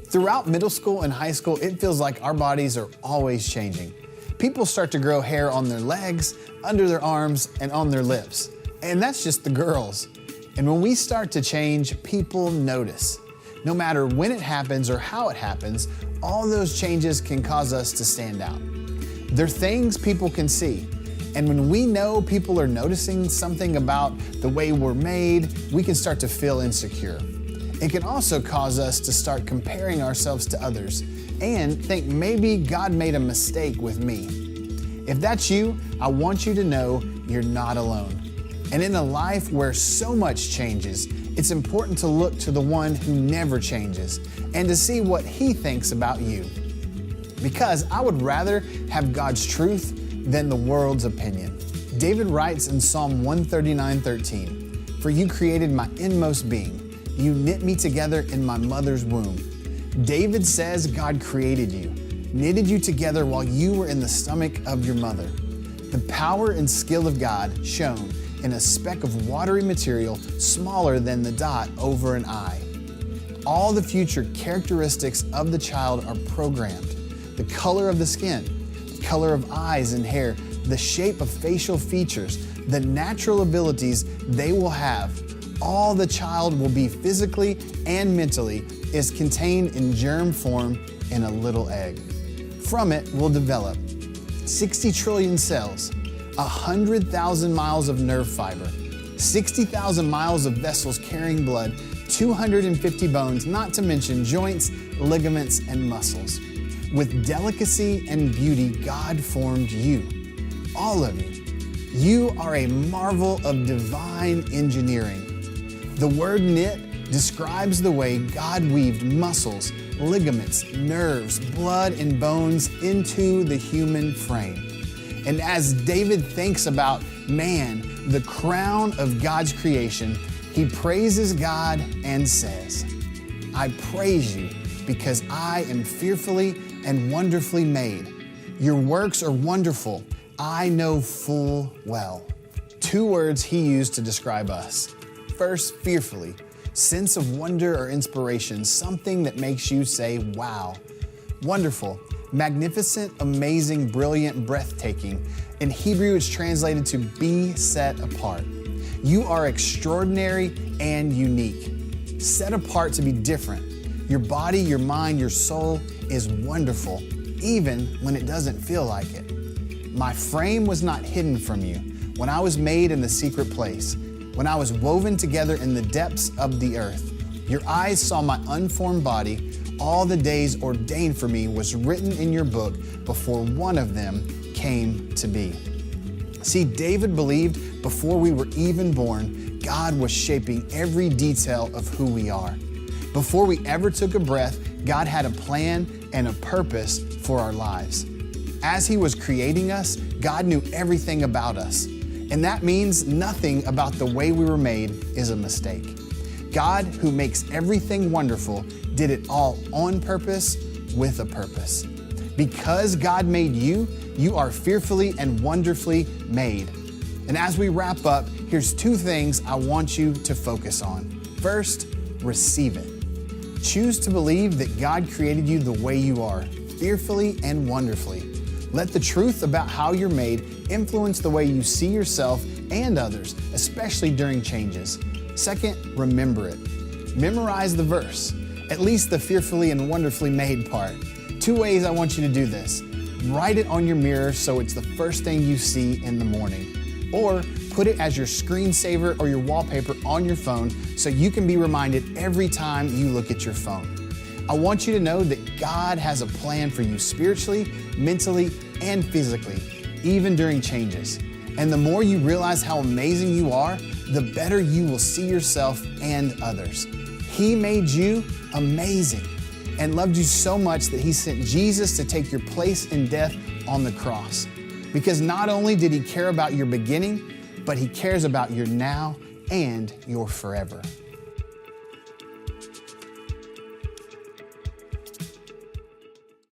Throughout middle school and high school, it feels like our bodies are always changing. People start to grow hair on their legs, under their arms, and on their lips. And that's just the girls. And when we start to change, people notice. No matter when it happens or how it happens, all those changes can cause us to stand out. They're things people can see. And when we know people are noticing something about the way we're made, we can start to feel insecure. It can also cause us to start comparing ourselves to others and think maybe God made a mistake with me. If that's you, I want you to know you're not alone. And in a life where so much changes, it's important to look to the one who never changes and to see what he thinks about you. Because I would rather have God's truth than the world's opinion. David writes in Psalm 139:13, "For you created my inmost being. You knit me together in my mother's womb." David says God created you, knitted you together while you were in the stomach of your mother. The power and skill of God shown in a speck of watery material smaller than the dot over an eye. All the future characteristics of the child are programmed. The color of the skin, the color of eyes and hair, the shape of facial features, the natural abilities they will have. All the child will be physically and mentally is contained in germ form in a little egg. From it will develop 60 trillion cells, 100,000 miles of nerve fiber, 60,000 miles of vessels carrying blood, 250 bones, not to mention joints, ligaments, and muscles. With delicacy and beauty, God formed you, all of you. You are a marvel of divine engineering. The word knit describes the way God weaved muscles, ligaments, nerves, blood, and bones into the human frame. And as David thinks about man, the crown of God's creation, he praises God and says, "I praise you because I am fearfully and wonderfully made. Your works are wonderful. I know full well." Two words he used to describe us. First, fearfully, sense of wonder or inspiration, something that makes you say, wow. Wonderful, magnificent, amazing, brilliant, breathtaking. In Hebrew, it's translated to be set apart. You are extraordinary and unique, set apart to be different. Your body, your mind, your soul is wonderful, even when it doesn't feel like it. My frame was not hidden from you when I was made in the secret place, when I was woven together in the depths of the earth. Your eyes saw my unformed body. All the days ordained for me was written in your book before one of them came to be. See, David believed before we were even born, God was shaping every detail of who we are. Before we ever took a breath, God had a plan and a purpose for our lives. As He was creating us, God knew everything about us. And that means nothing about the way we were made is a mistake. God, who makes everything wonderful, did it all on purpose with a purpose. Because God made you, you are fearfully and wonderfully made. And as we wrap up, here's two things I want you to focus on. First, receive it. Choose to believe that God created you the way you are, fearfully and wonderfully. Let the truth about how you're made influence the way you see yourself and others, especially during changes. Second, remember it. Memorize the verse, at least the fearfully and wonderfully made part. Two ways I want you to do this. Write it on your mirror so it's the first thing you see in the morning. Or put it as your screensaver or your wallpaper on your phone so you can be reminded every time you look at your phone. I want you to know that God has a plan for you spiritually, mentally, and physically, even during changes. And the more you realize how amazing you are, the better you will see yourself and others. He made you amazing and loved you so much that He sent Jesus to take your place in death on the cross. Because not only did He care about your beginning, but He cares about your now and your forever.